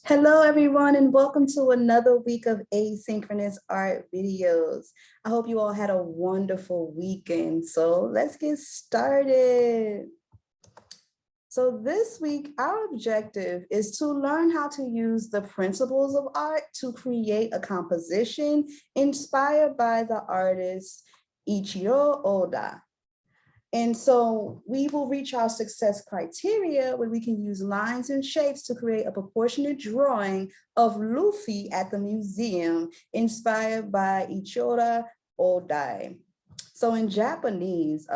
Hello, everyone, and welcome to another week of asynchronous art videos. I hope you all had a wonderful weekend. So let's get started. So this week, our objective is to learn how to use the principles of art to create a composition inspired by the artist Ichiro Oda. And so we will reach our success criteria where we can use lines and shapes to create a proportionate drawing of Luffy at the museum inspired by Ichiro Oda. So in Japanese,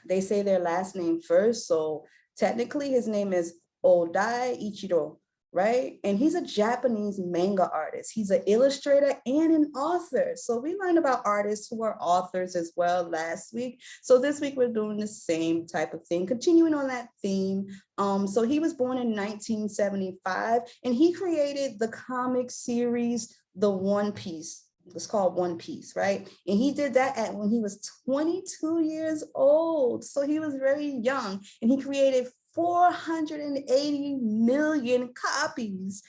they say their last name first. So technically his name is Oda Ichiro, right? And he's a Japanese manga artist. He's an illustrator and an author. So we learned about artists who are authors as well last week. So this week we're doing the same type of thing, continuing on that theme. So he was born in 1975 and he created the comic series, The One Piece. It's called One Piece, right? And he did that when he was 22 years old. So he was very young and he created 480 million copies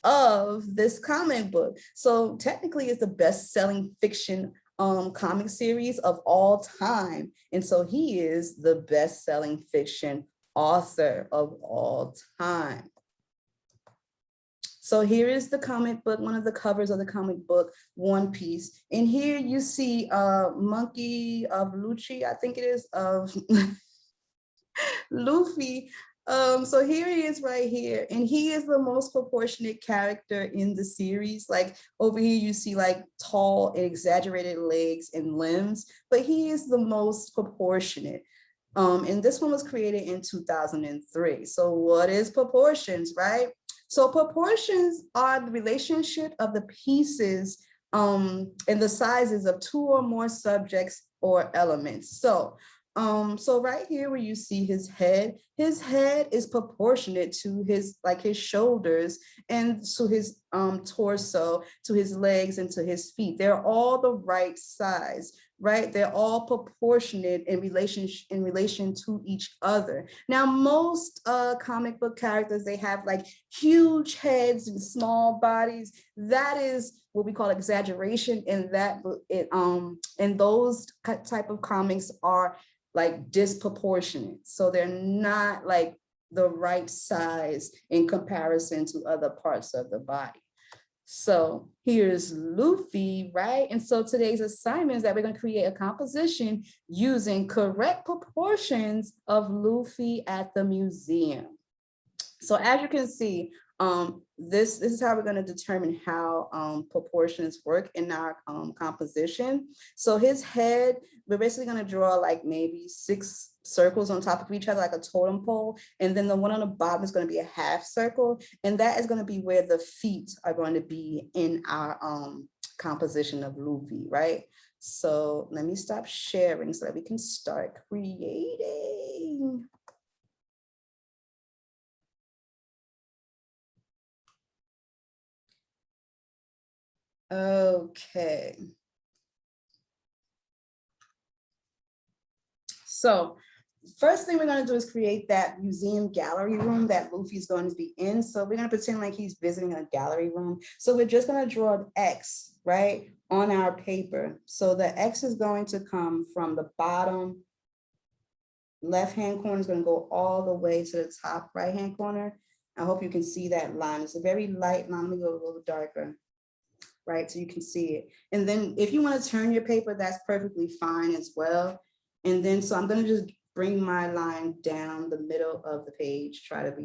of this comic book. So technically it's the best-selling fiction comic series of all time. And so he is the best-selling fiction author of all time. So here is the comic book, one of the covers of the comic book, One Piece. And here you see Monkey of Lucci, I think it is, of Luffy. So here he is right here. And he is the most proportionate character in the series. Like over here, you see like tall and exaggerated legs and limbs, but he is the most proportionate. And this one was created in 2003. So what is proportions, right? So proportions are the relationship of the pieces and the sizes of two or more subjects or elements. So right here where you see his head is proportionate to his shoulders and to his torso, to his legs and to his feet. They're all the right size, right? They're all proportionate in relation to each other. Now, most comic book characters, they have like huge heads and small bodies. That is what we call exaggeration, and and those type of comics are like disproportionate. So they're not like the right size in comparison to other parts of the body. So here's Luffy, right? And so today's assignment is that we're going to create a composition using correct proportions of Luffy at the museum. So as you can see, this is how we're going to determine how proportions work in our composition. So his head, we're basically going to draw like maybe 6 circles on top of each other, like a totem pole. And then the one on the bottom is going to be a half circle. And that is going to be where the feet are going to be in our composition of Luffy, right? So let me stop sharing so that we can start creating. Okay. So first thing we're going to do is create that museum gallery room that Luffy's going to be in. So we're going to pretend like he's visiting a gallery room. So we're just going to draw an X, right, on our paper. So the X is going to come from the bottom left-hand corner, is going to go all the way to the top right-hand corner. I hope you can see that line. It's a very light line. Let me go a little darker, right, so you can see it. And then if you want to turn your paper, that's perfectly fine as well. And then so I'm going to just bring my line down the middle of the page, try to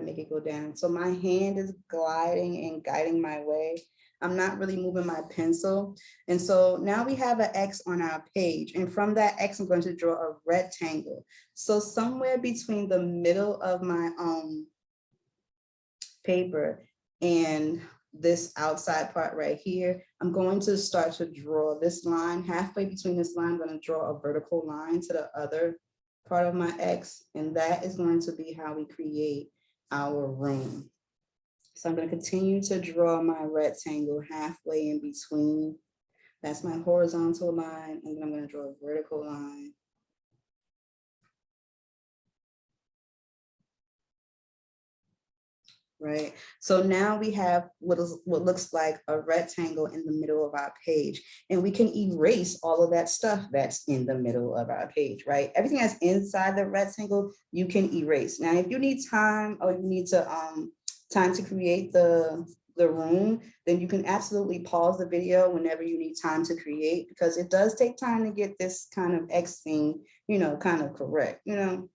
make it go down. So my hand is gliding and guiding my way. I'm not really moving my pencil. And so now we have an X on our page. And from that X, I'm going to draw a rectangle. So somewhere between the middle of my paper and this outside part right here, I'm going to start to draw this line. Halfway between this line, I'm going to draw a vertical line to the other part of my X, and that is going to be how we create our room. So I'm going to continue to draw my rectangle halfway in between. That's my horizontal line, and then I'm going to draw a vertical line. right? So now we have what looks like a rectangle in the middle of our page, and we can erase all of that stuff that's in the middle of our page, right? Everything that's inside the rectangle, you can erase. Now, if you need time or you need to time to create the room, then you can absolutely pause the video whenever you need time to create, because it does take time to get this kind of X thing, you know, kind of correct, you know.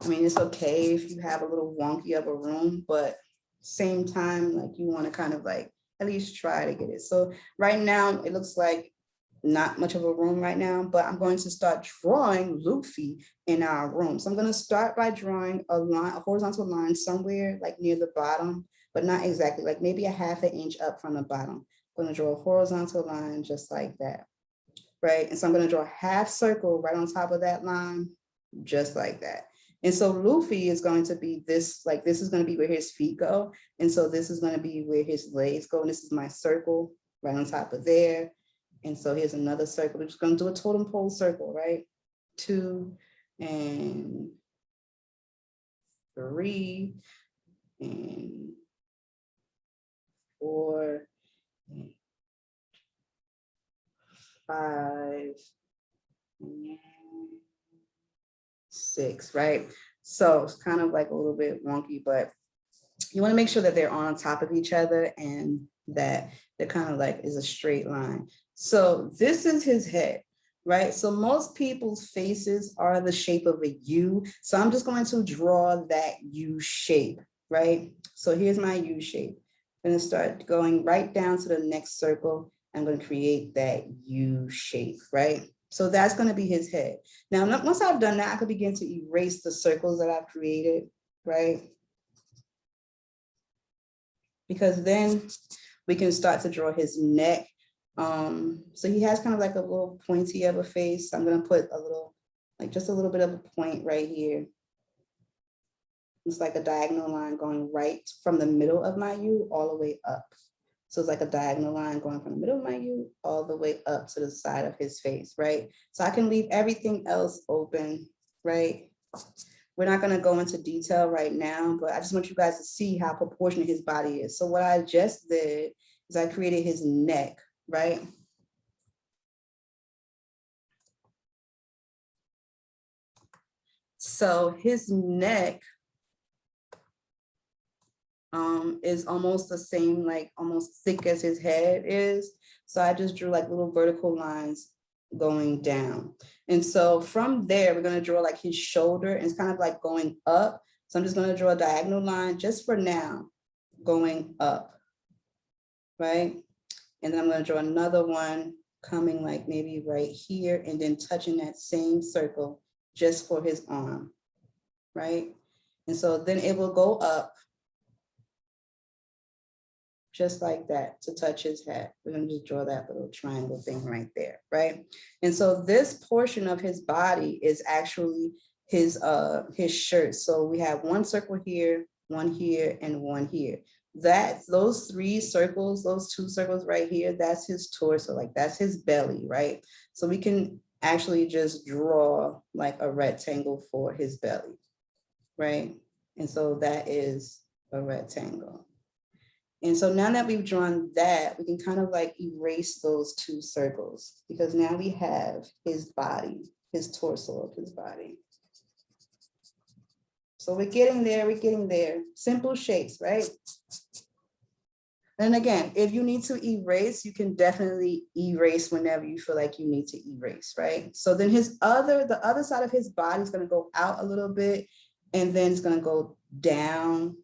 I mean, it's okay if you have a little wonky of a room, but same time, like you want to kind of like at least try to get it. So right now it looks like not much of a room right now, but I'm going to start drawing Luffy in our room. So I'm going to start by drawing a line, a horizontal line somewhere like near the bottom, but not exactly, like maybe a half an inch up from the bottom. I'm going to draw a horizontal line just like that, right? And so I'm going to draw a half circle right on top of that line, just like that. And so Luffy is going to be this, like this is going to be where his feet go. And so this is going to be where his legs go. And this is my circle right on top of there. And so here's another circle. We're just going to do a totem pole circle, right? 2 and 3 and 4 and 5 and 6, right? So it's kind of like a little bit wonky, but you want to make sure that they're on top of each other and that they're kind of like is a straight line. So this is his head, right? So most people's faces are the shape of a U. So I'm just going to draw that U shape, right? So here's my U shape. I'm going to start going right down to the next circle. I'm going to create that U shape, right? So that's going to be his head. Now, once I've done that, I can begin to erase the circles that I've created, right? Because then we can start to draw his neck. So he has kind of like a little pointy of a face. I'm going to put a little, like just a little bit of a point right here. It's like a diagonal line going right from the middle of my U all the way up. So it's like a diagonal line going from the middle of my U all the way up to the side of his face, right? So I can leave everything else open, right? We're not going to go into detail right now, but I just want you guys to see how proportionate his body is. So what I just did is I created his neck, right? So his neck is almost the same, like almost thick as his head is. So I just drew like little vertical lines going down. And so from there, we're going to draw like his shoulder, and it's kind of like going up. So I'm just going to draw a diagonal line just for now, going up, right? And then I'm going to draw another one coming like maybe right here and then touching that same circle just for his arm, right? And so then it will go up just like that to touch his head. We're going to just draw that little triangle thing right there, right? And so this portion of his body is actually his shirt. So we have one circle here, one here, and one here. Those 3 circles, those 2 circles right here, that's his torso, like that's his belly, right? So we can actually just draw like a rectangle for his belly, right? And so that is a rectangle. And so now that we've drawn that, we can kind of like erase those 2 circles, because now we have his body, his torso of his body. So we're getting there, Simple shapes, right? And again, if you need to erase, you can definitely erase whenever you feel like you need to erase, right? So then the other side of his body is going to go out a little bit, and then it's going to go down.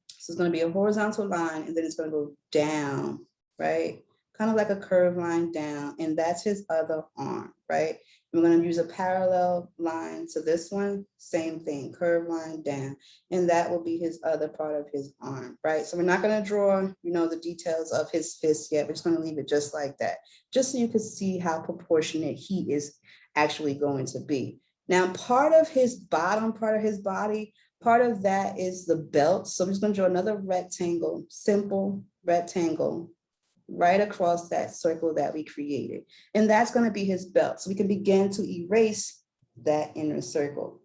So it's going to be a horizontal line, and then it's going to go down, right? Kind of like a curved line down, and that's his other arm, right? We're going to use a parallel line to this one, same thing, curved line down, and that will be his other part of his arm, right? So we're not going to draw, the details of his fist yet. We're just going to leave it just like that, just so you can see how proportionate he is actually going to be. Now, part of his bottom part of his body, part of that is the belt. So I'm just going to draw another rectangle, simple rectangle, right across that circle that we created. And that's going to be his belt. So we can begin to erase that inner circle.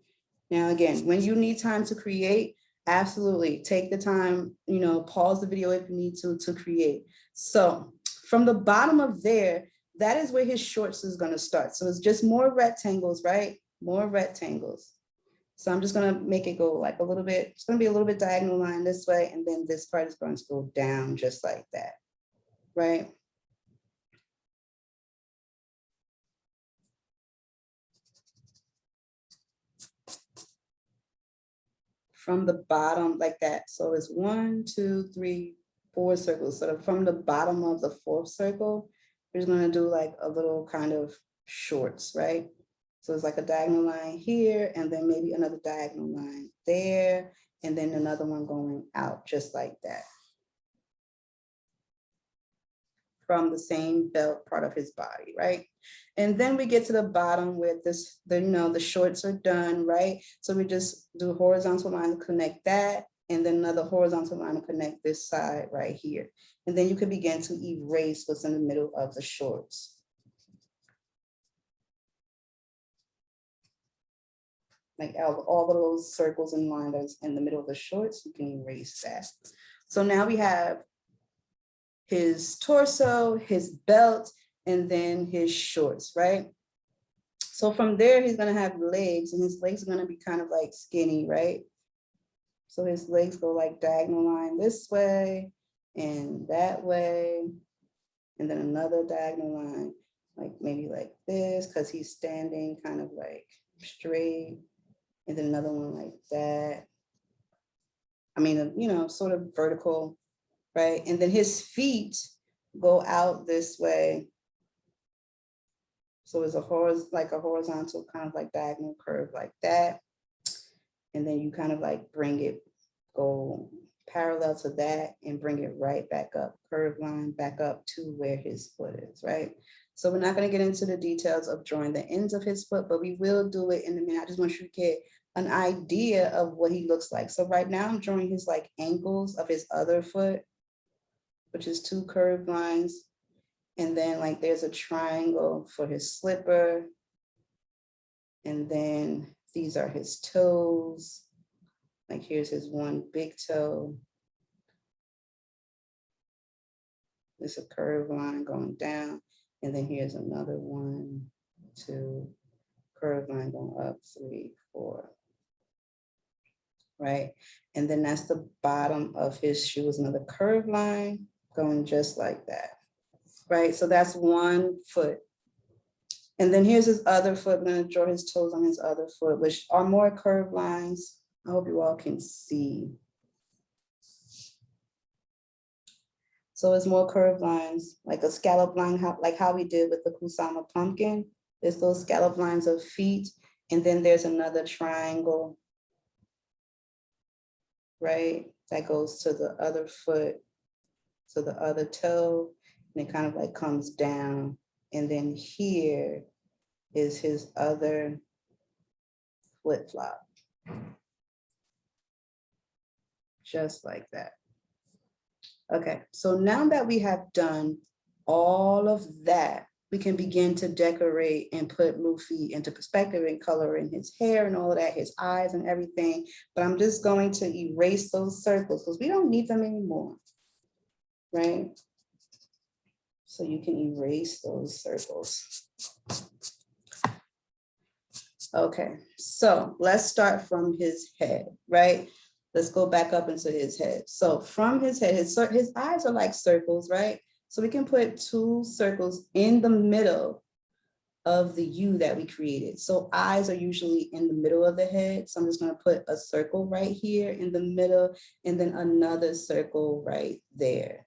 Now, again, when you need time to create, absolutely take the time, you know, pause the video if you need to create. So from the bottom of there, that is where his shorts is going to start. So it's just more rectangles, right? More rectangles. So I'm just going to make it go like a little bit. It's going to be a little bit diagonal line this way. And then this part is going to go down just like that, right? From the bottom like that. So it's 1, 2, 3, 4 circles. So from the bottom of the fourth circle, we're just going to do like a little kind of shorts, right? So it's like a diagonal line here, and then maybe another diagonal line there, and then another one going out just like that. From the same belt part of his body, right? And then we get to the bottom where the shorts are done, right? So we just do a horizontal line to connect that, and then another horizontal line to connect this side right here. And then you can begin to erase what's in the middle of the shorts. Like all of those circles and lines in the middle of the shorts, you can erase that. So now we have his torso, his belt, and then his shorts, right? So from there, he's gonna have legs, and his legs are gonna be kind of like skinny, right? So his legs go like diagonal line this way and that way, and then another diagonal line, like maybe like this, because he's standing kind of like straight, and then another one like that. I mean, you know, sort of vertical, right? And then his feet go out this way. So it's a horizontal kind of like diagonal curve like that. And then you kind of like bring it, go parallel to that and bring it right back up, curve line back up to where his foot is, right? So we're not going to get into the details of drawing the ends of his foot, but we will do it in a minute. I just want you to get an idea of what he looks like. So right now I'm drawing his like ankles of his other foot, which is 2 curved lines. And then like there's a triangle for his slipper. And then these are his toes. Like here's his one big toe. There's a curved line going down. And then here's another 1, 2, curved line going up, 3, 4. Right? And then that's the bottom of his shoes, another curved line going just like that. Right? So that's one foot. And then here's his other foot. I'm going to draw his toes on his other foot, which are more curved lines. I hope you all can see. So it's more curved lines, like a scallop line, like how we did with the Kusama pumpkin. There's those scallop lines of feet. And then there's another triangle, right? That goes to the other foot, to the other toe, and it kind of like comes down. And then here is his other flip-flop. Just like that. Okay, so now that we have done all of that, we can begin to decorate and put Luffy into perspective and color in his hair and all of that, his eyes and everything. But I'm just going to erase those circles because we don't need them anymore, right? So you can erase those circles. Okay, so let's start from his head, right? Let's go back up into his head. So from his head, his eyes are like circles, right? So we can put 2 circles in the middle of the U that we created. So eyes are usually in the middle of the head. So I'm just going to put a circle right here in the middle and then another circle right there,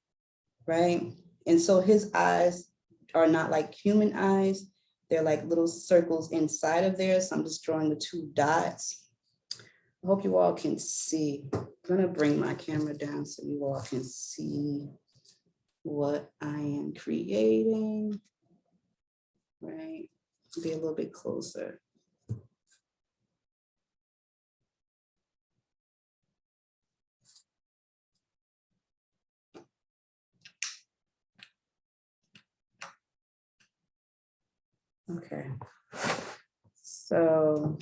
right? And so his eyes are not like human eyes. They're like little circles inside of there. So I'm just drawing the 2 dots. I hope you all can see. I'm gonna bring my camera down so you all can see what I am creating, right? Be a little bit closer. Okay, so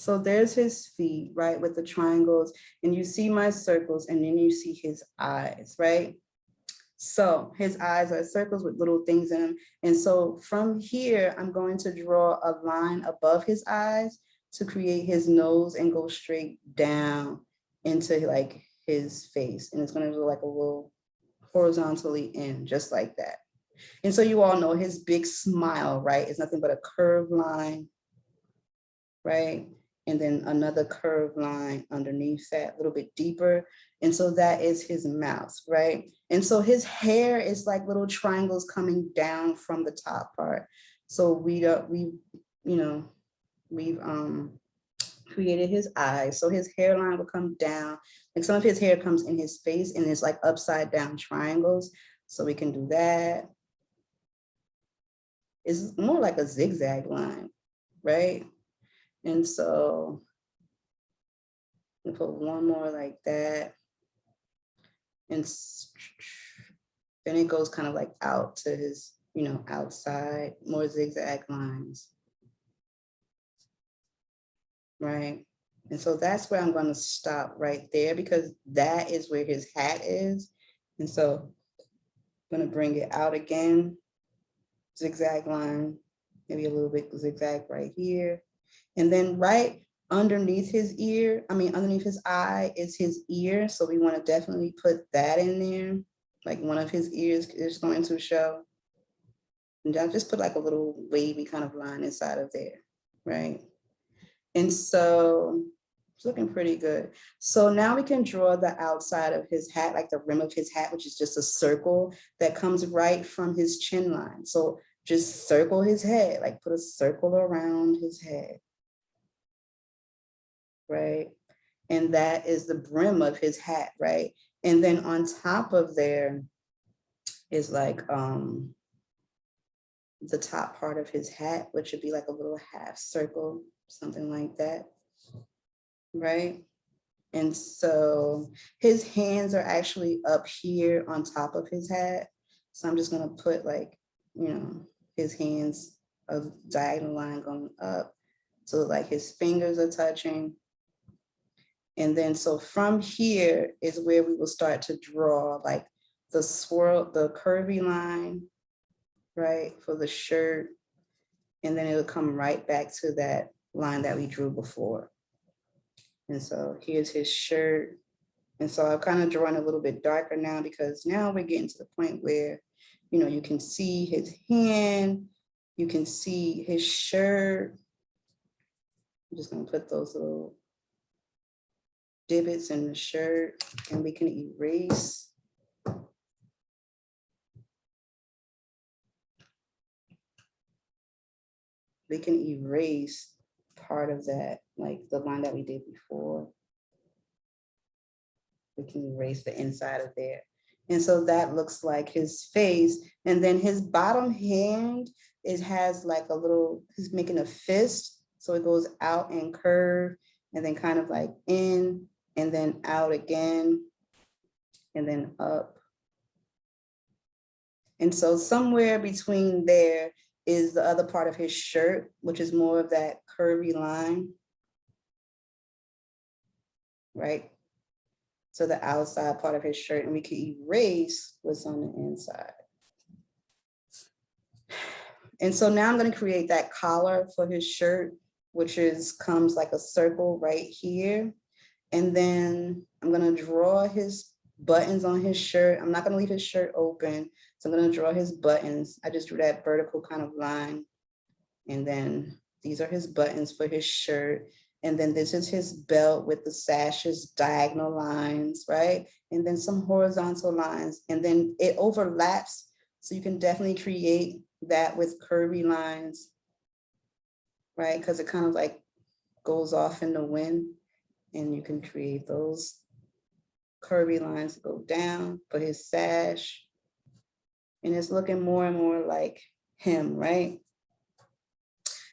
So there's his feet, right, with the triangles, and you see my circles, and then you see his eyes, right? So his eyes are circles with little things in them. And so from here, I'm going to draw a line above his eyes to create his nose and go straight down into like his face. And it's going to go like a little horizontally in, just like that. And so you all know his big smile, right? It's nothing but a curved line, right? And then another curved line underneath that, a little bit deeper. And so that is his mouth, right? And so his hair is like little triangles coming down from the top part. So we've created his eyes. So his hairline will come down. Like some of his hair comes in his face and it's like upside down triangles. So we can do that. It's more like a zigzag line, right? And so we put one more like that. And then it goes kind of like out to his, outside, more zigzag lines. Right? And so that's where I'm going to stop right there because that is where his hat is. And so I'm going to bring it out again, zigzag line, maybe a little bit zigzag right here. And then right underneath his ear, underneath his eye is his ear. So we want to definitely put that in there. Like one of his ears is going to show. And I'll just put like a little wavy kind of line inside of there, right? And so it's looking pretty good. So now we can draw the outside of his hat, like the rim of his hat, which is just a circle that comes right from his chin line. So just circle his head, like put a circle around his head, right? And that is the brim of his hat, right? And then on top of there is like the top part of his hat, which would be like a little half circle, something like that, right? And so his hands are actually up here on top of his hat. So I'm just gonna put like, his hands, a diagonal line going up. So like his fingers are touching. And then so from here is where we will start to draw like the swirl, the curvy line, right, for the shirt. And then it'll come right back to that line that we drew before. And so here's his shirt. And so I'm kind of drawing a little bit darker now because now we're getting to the point where, you can see his hand, you can see his shirt. I'm just gonna put those little divots in the shirt and we can erase. We can erase part of that, like the line that we did before. We can erase the inside of there. And so that looks like his face. And then his bottom hand, it has like a little, he's making a fist. So it goes out and curve and then kind of like in and then out again and then up. And so somewhere between there is the other part of his shirt, which is more of that curvy line, right? So the outside part of his shirt, and we can erase what's on the inside. And so now I'm going to create that collar for his shirt, which comes like a circle right here. And then I'm going to draw his buttons on his shirt. I'm not going to leave his shirt open. So I'm going to draw his buttons. I just drew that vertical kind of line. And then these are his buttons for his shirt. And then this is his belt with the sashes, diagonal lines, right? And then some horizontal lines. And then it overlaps. So you can definitely create that with curvy lines, right? Because it kind of like goes off in the wind. And you can create those curvy lines to go down for his sash. And it's looking more and more like him, right?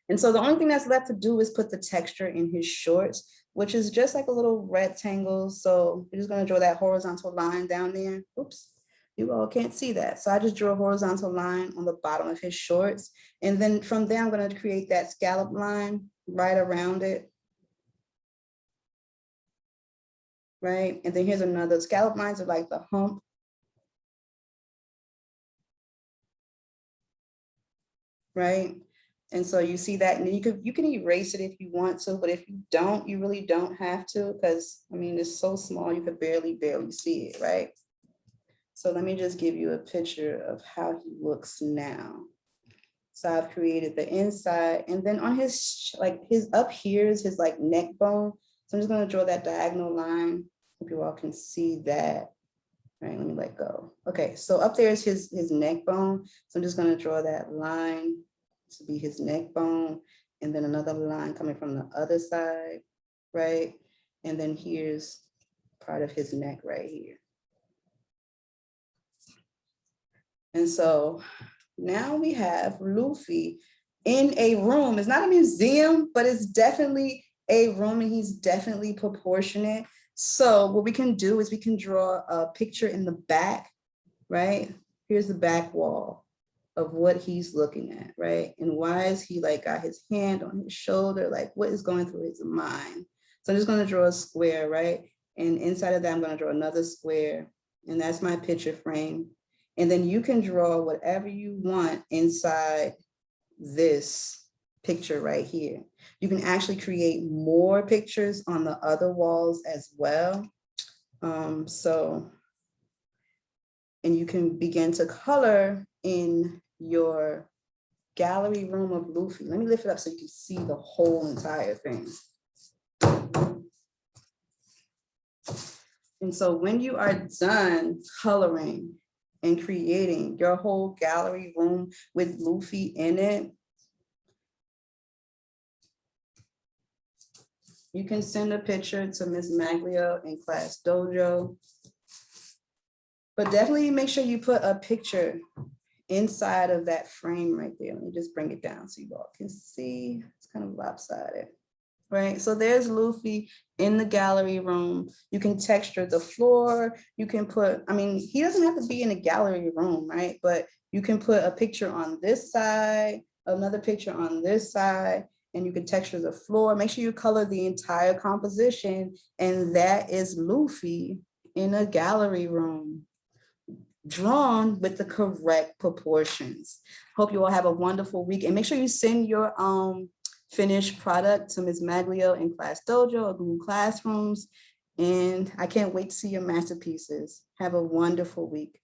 And so the only thing that's left to do is put the texture in his shorts, which is just like a little rectangle. So we're just going to draw that horizontal line down there. Oops, you all can't see that. So I just drew a horizontal line on the bottom of his shorts. And then from there, I'm going to create that scallop line right around it. right? And then here's another, scallop lines are like the hump. Right? And so you see that, and you can erase it if you want to, but if you don't, you really don't have to, because I mean, it's so small, you could barely see it, right? So let me just give you a picture of how he looks now. So I've created the inside, and then on his, like his up here is his like neck bone. So I'm just gonna draw that diagonal line. Hope you all can see that. All right, let me let go. Okay, so up there is his neck bone. So I'm just gonna draw that line to be his neck bone, and then another line coming from the other side, right? And then here's part of his neck right here. And so now we have Luffy in a room. It's not a museum, but it's definitely a room, and he's definitely proportionate. So what we can do is we can draw a picture in the back, right? Here's the back wall of what he's looking at, right? And why is he like got his hand on his shoulder? Like what is going through his mind? So I'm just gonna draw a square, right? And inside of that, I'm gonna draw another square, and that's my picture frame. And then you can draw whatever you want inside this picture right here. You can actually create more pictures on the other walls as well. And you can begin to color in your gallery room of Luffy. Let me lift it up so you can see the whole entire thing. And so when you are done coloring and creating your whole gallery room with Luffy in it, you can send a picture to Ms. Maglia in Class Dojo. But definitely make sure you put a picture inside of that frame right there. Let me just bring it down so you all can see. It's kind of lopsided, right? So there's Luffy in the gallery room. You can texture the floor. You can put, I mean, he doesn't have to be in a gallery room, right? But you can put a picture on this side, another picture on this side, and you can texture the floor. Make sure you color the entire composition. And that is Luffy in a gallery room, drawn with the correct proportions. Hope you all have a wonderful week, and make sure you send your finished product to Ms. Maglio in Class Dojo or Google Classrooms. And I can't wait to see your masterpieces. Have a wonderful week.